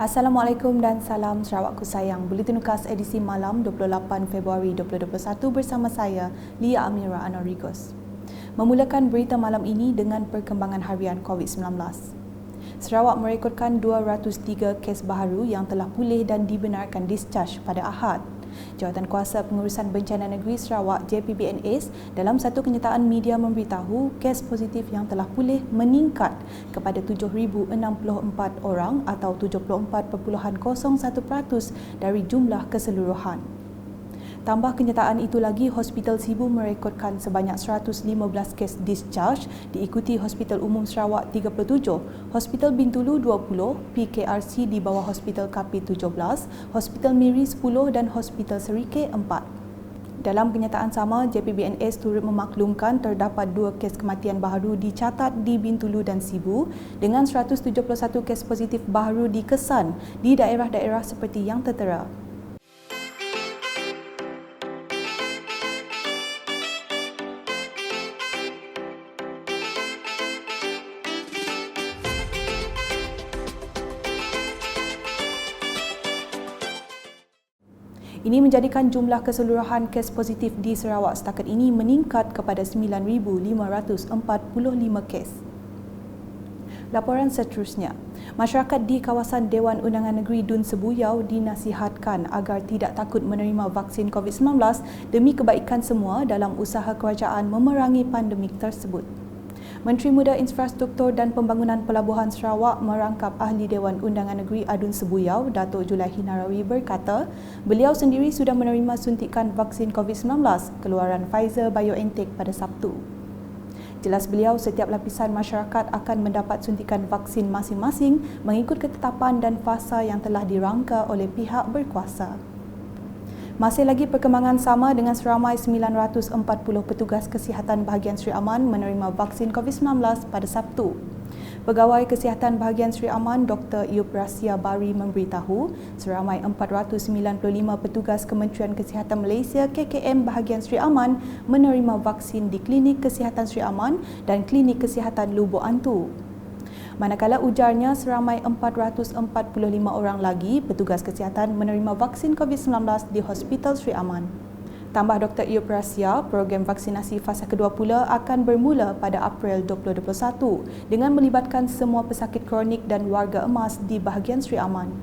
Assalamualaikum dan salam Sarawakku sayang. Buletin Ukas edisi malam 28 Februari 2021 bersama saya, Lia Amira Anarigos. Memulakan berita malam ini dengan perkembangan harian COVID-19. Sarawak merekodkan 203 kes baharu yang telah pulih dan dibenarkan discharge pada Ahad. Jawatankuasa Pengurusan Bencana Negeri Sarawak JPBNS dalam satu kenyataan media memberitahu kes positif yang telah pulih meningkat kepada 7,064 orang atau 74.01% dari jumlah keseluruhan. Tambah kenyataan itu lagi, Hospital Sibu merekodkan sebanyak 115 kes discharge diikuti Hospital Umum Sarawak 37, Hospital Bintulu 20, PKRC di bawah Hospital Kapi 17, Hospital Miri 10 dan Hospital Serike 4. Dalam kenyataan sama, JPBNS turut memaklumkan terdapat 2 kes kematian baharu dicatat di Bintulu dan Sibu dengan 171 kes positif baharu dikesan di daerah-daerah seperti yang tertera. Ini menjadikan jumlah keseluruhan kes positif di Sarawak setakat ini meningkat kepada 9,545 kes. Laporan seterusnya, masyarakat di kawasan Dewan Undangan Negeri Dun Sebuyau dinasihatkan agar tidak takut menerima vaksin COVID-19 demi kebaikan semua dalam usaha kerajaan memerangi pandemik tersebut. Menteri Muda Infrastruktur dan Pembangunan Pelabuhan Sarawak merangkap Ahli Dewan Undangan Negeri Adun Sebuyau, Datuk Julaihi Narawi berkata, beliau sendiri sudah menerima suntikan vaksin COVID-19 keluaran Pfizer-BioNTech pada Sabtu. Jelas beliau, setiap lapisan masyarakat akan mendapat suntikan vaksin masing-masing mengikut ketetapan dan fasa yang telah dirangka oleh pihak berkuasa. Masih lagi perkembangan sama dengan seramai 940 petugas kesihatan bahagian Sri Aman menerima vaksin COVID-19 pada Sabtu. Pegawai Kesihatan Bahagian Sri Aman Dr. Iup Rasia Bari memberitahu seramai 495 petugas Kementerian Kesihatan Malaysia KKM Bahagian Sri Aman menerima vaksin di Klinik Kesihatan Sri Aman dan Klinik Kesihatan Lubuk Antu. Manakala ujarnya seramai 445 orang lagi petugas kesihatan menerima vaksin COVID-19 di Hospital Sri Aman. Tambah Dr. Iup Rasia, program vaksinasi fasa kedua pula akan bermula pada April 2021 dengan melibatkan semua pesakit kronik dan warga emas di bahagian Sri Aman.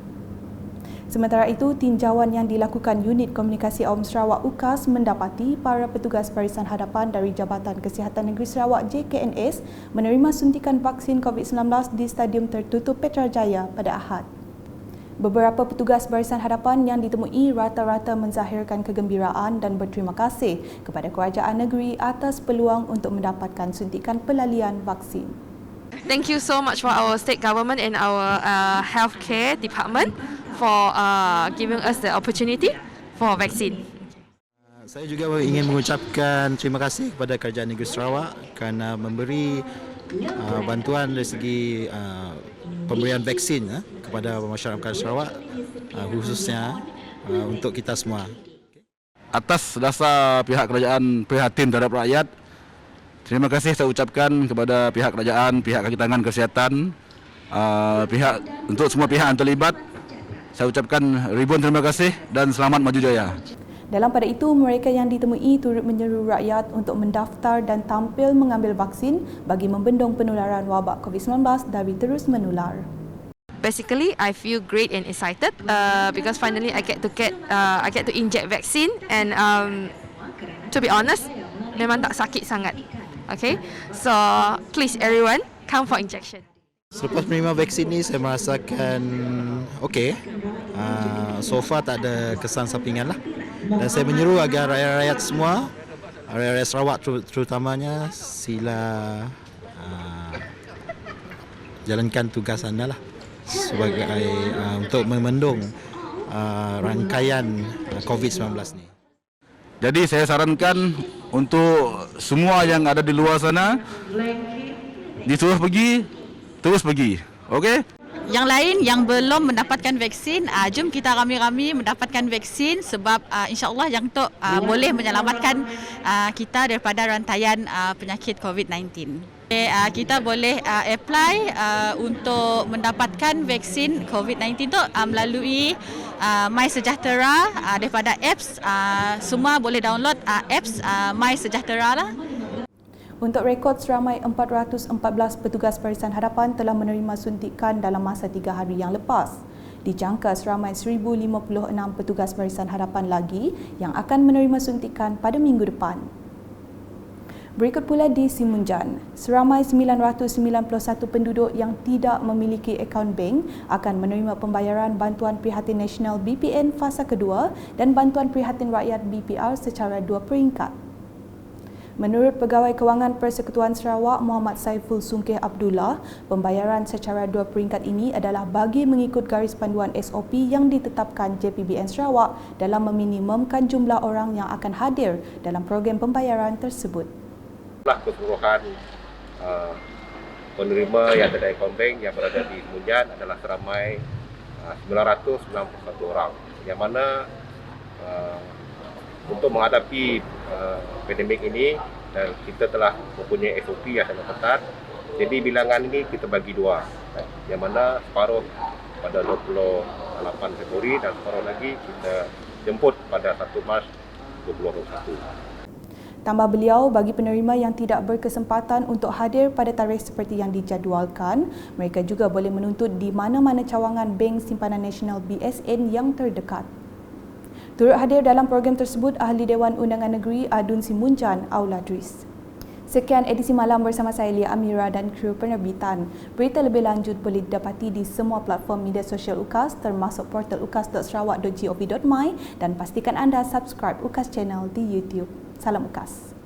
Sementara itu, tinjauan yang dilakukan Unit Komunikasi Awam Sarawak UKAS mendapati para petugas barisan hadapan dari Jabatan Kesihatan Negeri Sarawak JKNS menerima suntikan vaksin COVID-19 di Stadium Tertutup Petrajaya pada Ahad. Beberapa petugas barisan hadapan yang ditemui rata-rata menzahirkan kegembiraan dan berterima kasih kepada kerajaan negeri atas peluang untuk mendapatkan suntikan pelalian vaksin. Thank you so much for our state government and our healthcare department for giving us the opportunity for vaccine. Saya juga ingin mengucapkan terima kasih kepada Kerajaan Negeri Sarawak kerana memberi bantuan dari segi pemberian vaksin kepada masyarakat Sarawak, khususnya untuk kita semua. Atas dasar pihak kerajaan prihatin terhadap rakyat, terima kasih saya ucapkan kepada pihak kerajaan, pihak kaki tangan kesihatan, untuk semua pihak yang terlibat. Saya ucapkan ribuan terima kasih dan selamat maju jaya. Dalam pada itu, mereka yang ditemui turut menyeru rakyat untuk mendaftar dan tampil mengambil vaksin bagi membendung penularan wabak COVID-19 dari terus menular. Basically, I feel great and excited because finally I get to inject vaccine and to be honest, memang tak sakit sangat. Okay, so please everyone come for injection. Selepas menerima vaksin ini, saya merasakan okey. So far tak ada kesan sampingan lah. Dan saya menyeru agar rakyat-rakyat semua, rakyat Sarawak terutamanya, sila jalankan tugas anda lah sebagai untuk memendung rangkaian COVID-19 ni. Jadi saya sarankan untuk semua yang ada di luar sana, disuruh pergi, terus pergi. Okey? Yang lain yang belum mendapatkan vaksin, jom kita rami-rami mendapatkan vaksin sebab insya-Allah yang tu boleh menyelamatkan kita daripada rantaian penyakit COVID-19. Kita boleh apply untuk mendapatkan vaksin COVID-19 tu melalui MySejahtera daripada apps. Semua boleh download apps MySejahtera lah. Untuk rekod, seramai 414 petugas Barisan Harapan telah menerima suntikan dalam masa 3 hari yang lepas. Dijangka seramai 1,056 petugas Barisan Harapan lagi yang akan menerima suntikan pada minggu depan. Berikut pula di Simunjan, seramai 991 penduduk yang tidak memiliki akaun bank akan menerima pembayaran Bantuan Prihatin Nasional BPN fasa kedua dan Bantuan Prihatin Rakyat BPR secara 2 peringkat. Menurut Pegawai Kewangan Persekutuan Sarawak Muhammad Saiful Sungkih Abdullah, pembayaran secara 2 peringkat ini adalah bagi mengikut garis panduan SOP yang ditetapkan JPBN Sarawak dalam meminimumkan jumlah orang yang akan hadir dalam program pembayaran tersebut. Keseluruhan penerima yang ada akaun bank yang berada di Simunjan adalah seramai 991 orang, yang mana untuk menghadapi pandemik ini kita telah mempunyai SOP yang sangat ketat. Jadi bilangan ini kita bagi dua, yang mana separuh pada 28 Februari dan separuh lagi kita jemput pada 1 Mac 2021. Tambah beliau, bagi penerima yang tidak berkesempatan untuk hadir pada tarikh seperti yang dijadualkan, mereka juga boleh menuntut di mana-mana cawangan Bank Simpanan Nasional BSN yang terdekat. Turut hadir dalam program tersebut Ahli Dewan Undangan Negeri Adun Simunjan, Aula Dris. Sekian edisi malam bersama saya Lia Amira dan kru penerbitan. Berita lebih lanjut boleh didapati di semua platform media sosial UKAS termasuk portal ukas.sarawak.gov.my dan pastikan anda subscribe UKAS Channel di YouTube. Salam UKAS.